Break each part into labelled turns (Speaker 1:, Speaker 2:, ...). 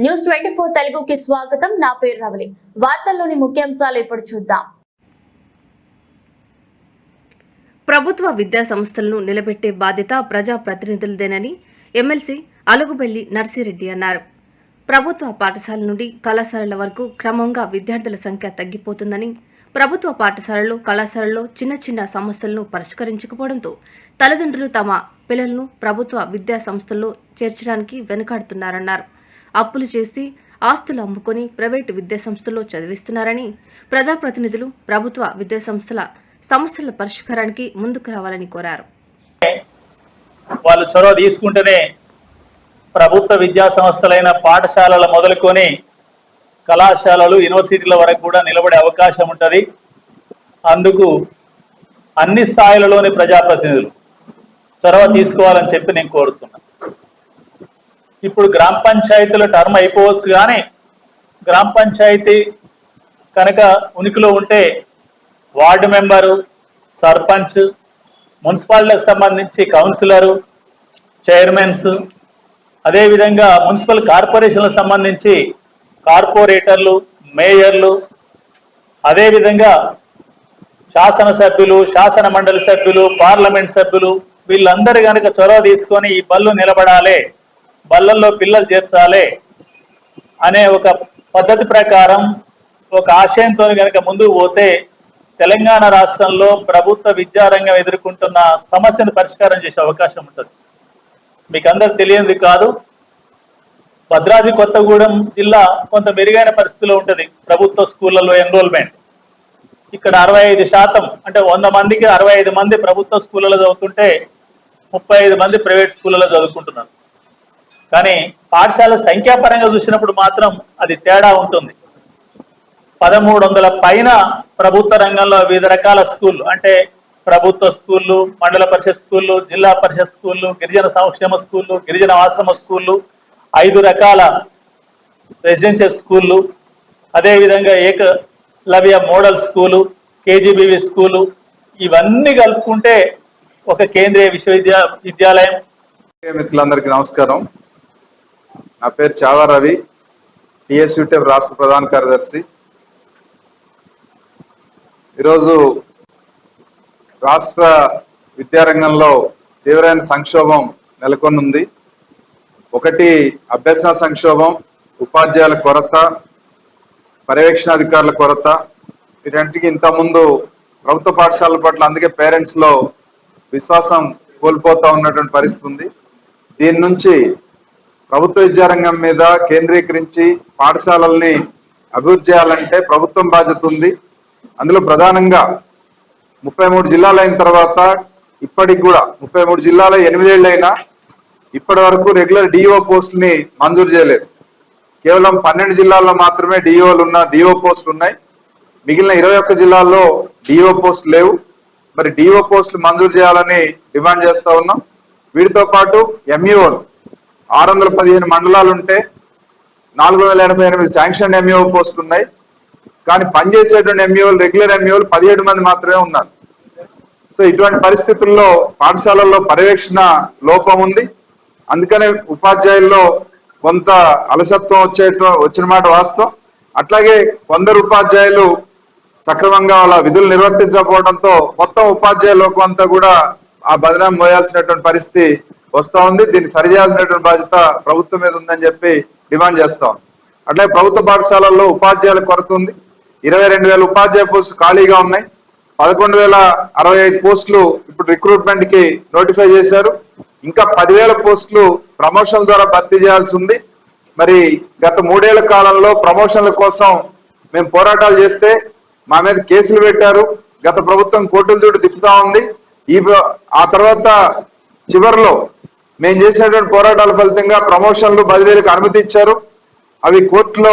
Speaker 1: News 24 తెలుగుకి స్వాగతం. నా పేరు రవలి. వార్తల్లోని ముఖ్యాంశాలు ఇప్పుడు చూద్దాం.
Speaker 2: ప్రభుత్వ విద్యా సంస్థలను నిలబెట్టే బాధ్యత ప్రజా ప్రతినిధులదేనని ఎమ్మెల్సీ అలుగుబెల్లి నర్సిరెడ్డి అన్నారు. ప్రభుత్వ పాఠశాల నుండి కళాశాలల వరకు క్రమంగా విద్యార్థుల సంఖ్య తగ్గిపోతుందని, ప్రభుత్వ పాఠశాలలు కళాశాలల్లో చిన్న చిన్న సమస్యలను పరిష్కరించకపోవడంతో తల్లిదండ్రులు తమ పిల్లలను ప్రభుత్వ విద్యా సంస్థల్లో చేర్చడానికి వెనుకాడుతున్నారన్నారు. అప్పులు చేసి ఆస్తులు అమ్ముకొని ప్రైవేటు విద్యాసంస్థల్లో చదివిస్తున్నారని, ప్రజాప్రతినిధులు ప్రభుత్వ విద్యాసంస్థల సమస్యల పరిష్కారానికి ముందుకు రావాలని కోరారు.
Speaker 3: వాళ్ళు చొరవ తీసుకుంటేనే ప్రభుత్వ విద్యా సంస్థలైన పాఠశాలల మొదలుకొని కళాశాలలు యూనివర్సిటీల వరకు కూడా నిలబడే అవకాశం ఉంటుంది. అందుకు అన్ని స్థాయిలలోని ప్రజాప్రతినిధులు చొరవ తీసుకోవాలని చెప్పి నేను కోరుతున్నాను. ఇప్పుడు గ్రామ పంచాయతీల టర్మ్ అయిపోవచ్చు, కానీ గ్రామ పంచాయతీ కనుక ఉనికిలో ఉంటే వార్డు మెంబరు, సర్పంచ్, మున్సిపాలిటీకి సంబంధించి కౌన్సిలరు, చైర్మన్స్, అదేవిధంగా మున్సిపల్ కార్పొరేషన్లకు సంబంధించి కార్పొరేటర్లు, మేయర్లు, అదేవిధంగా శాసనసభ్యులు, శాసన మండలి సభ్యులు, పార్లమెంట్ సభ్యులు, వీళ్ళందరూ కనుక చొరవ తీసుకొని ఈ బళ్ళు నిలబడాలి, బళ్ళల్లో పిల్లలు చేర్చాలి అనే ఒక పద్ధతి ప్రకారం ఒక ఆశయంతో కనుక ముందుకు పోతే తెలంగాణ రాష్ట్రంలో ప్రభుత్వ విద్యారంగం ఎదుర్కొంటున్న సమస్యను పరిష్కారం చేసే అవకాశం ఉంటుంది. మీకు అందరు తెలియనిది కాదు, భద్రాద్రి కొత్తగూడెం జిల్లా కొంత మెరుగైన పరిస్థితిలో ఉంటుంది ప్రభుత్వ స్కూళ్ళలో ఎన్రోల్మెంట్. ఇక్కడ 65% అంటే 100 మందికి 65 మంది ప్రభుత్వ స్కూళ్ళలో చదువుతుంటే 35 మంది ప్రైవేట్ స్కూళ్ళలో చదువుకుంటున్నారు. కానీ పాఠశాల సంఖ్యాపరంగా చూసినప్పుడు మాత్రం అది తేడా ఉంటుంది. 1300 పైన ప్రభుత్వ రంగంలో వివిధ రకాల స్కూళ్ళు, అంటే ప్రభుత్వ స్కూళ్ళు, మండల పరిషత్ స్కూళ్ళు, జిల్లా పరిషత్ స్కూళ్ళు, గిరిజన సంక్షేమ స్కూళ్ళు, గిరిజన ఆశ్రమ స్కూళ్ళు, 5 రకాల రెసిడెన్షియల్ స్కూళ్ళు, అదేవిధంగా Eklavya model school, KGBV school, ఇవన్నీ కలుపుకుంటే ఒక కేంద్రీయ విద్యాలయం.
Speaker 4: మిత్రులందరికీ నమస్కారం. నా పేరు చావా రవి, టీఎస్యూటీఎఫ్ రాష్ట్ర ప్రధాన కార్యదర్శి. ఈరోజు రాష్ట్ర విద్యారంగంలో తీవ్రమైన సంక్షోభం నెలకొనుంది. ఒకటి అభ్యసన సంక్షోభం, ఉపాధ్యాయుల కొరత, పర్యవేక్షణాధికారుల కొరత. వీటన్నిటికీ ఇంతకుముందు ప్రభుత్వ పాఠశాలల పట్ల అందుకే పేరెంట్స్ లో విశ్వాసం కోల్పోతా ఉన్నటువంటి పరిస్థితి ఉంది. దీని నుంచి ప్రభుత్వ విద్యారంగం మీద కేంద్రీకరించి పాఠశాలల్ని అభివృద్ధి చేయాలంటే ప్రభుత్వం బాధ్యత ఉంది. అందులో ప్రధానంగా 33 జిల్లాలు అయిన తర్వాత ఇప్పటికి కూడా 33 జిల్లాలో 8 ఏళ్ళైనా ఇప్పటి వరకు రెగ్యులర్ డిఓ పోస్టుని మంజూరు చేయలేదు. కేవలం 12 జిల్లాల్లో మాత్రమే డిఓ పోస్టులు ఉన్నాయి. మిగిలిన 21 జిల్లాల్లో డిఓ పోస్టులు లేవు. మరి డిఓ పోస్టులు మంజూరు చేయాలని డిమాండ్ చేస్తా ఉన్నాం. వీటితో పాటు ఎంఈఓలు 615 మండలాలు ఉంటే 488 శాంక్షన్ ఎంఈఓ పోస్టులు ఉన్నాయి. కానీ పనిచేసేటువంటి ఎంఈఓలు, రెగ్యులర్ ఎంఈఓలు 17 మంది మాత్రమే ఉన్నారు. సో ఇటువంటి పరిస్థితుల్లో పాఠశాలల్లో పర్యవేక్షణ లోపం ఉంది. అందుకనే ఉపాధ్యాయుల్లో కొంత అలసత్వం వచ్చిన మాట వాస్తవం. అట్లాగే కొందరు ఉపాధ్యాయులు సక్రమంగా వాళ్ళ విధులు నిర్వర్తించకపోవడంతో మొత్తం ఉపాధ్యాయ లోకం అంతా కూడా ఆ బదనాం మోయాల్సినటువంటి పరిస్థితి వస్తూ ఉంది. దీన్ని సరిచేయాల్సినటువంటి బాధ్యత ప్రభుత్వం మీద ఉందని చెప్పి డిమాండ్ చేస్తాం. అట్లాగే ప్రభుత్వ పాఠశాలల్లో ఉపాధ్యాయుల కొరత ఉంది. 22,000 ఉపాధ్యాయ పోస్టులు ఖాళీగా ఉన్నాయి. 11,065 పోస్టులు ఇప్పుడు రిక్రూట్మెంట్ కి నోటిఫై చేశారు. ఇంకా 10,000 పోస్టులు ప్రమోషన్ ద్వారా భర్తీ చేయాల్సి ఉంది. మరి గత 3 ఏళ్ల కాలంలో ప్రమోషన్ల కోసం మేము పోరాటాలు చేస్తే మా మీద కేసులు పెట్టారు. గత ప్రభుత్వం కోర్టుల చుట్టూ తిప్పుతా ఉంది. ఆ తర్వాత చివరిలో మేము చేసినటువంటి పోరాటాల ఫలితంగా ప్రమోషన్లు, బదిలీలకు అనుమతి ఇచ్చారు. అవి కోర్టులో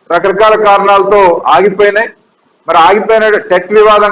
Speaker 4: రకరకాల కారణాలతో ఆగిపోయినాయి. మరి ఆగిపోయిన టెట్ వివాదం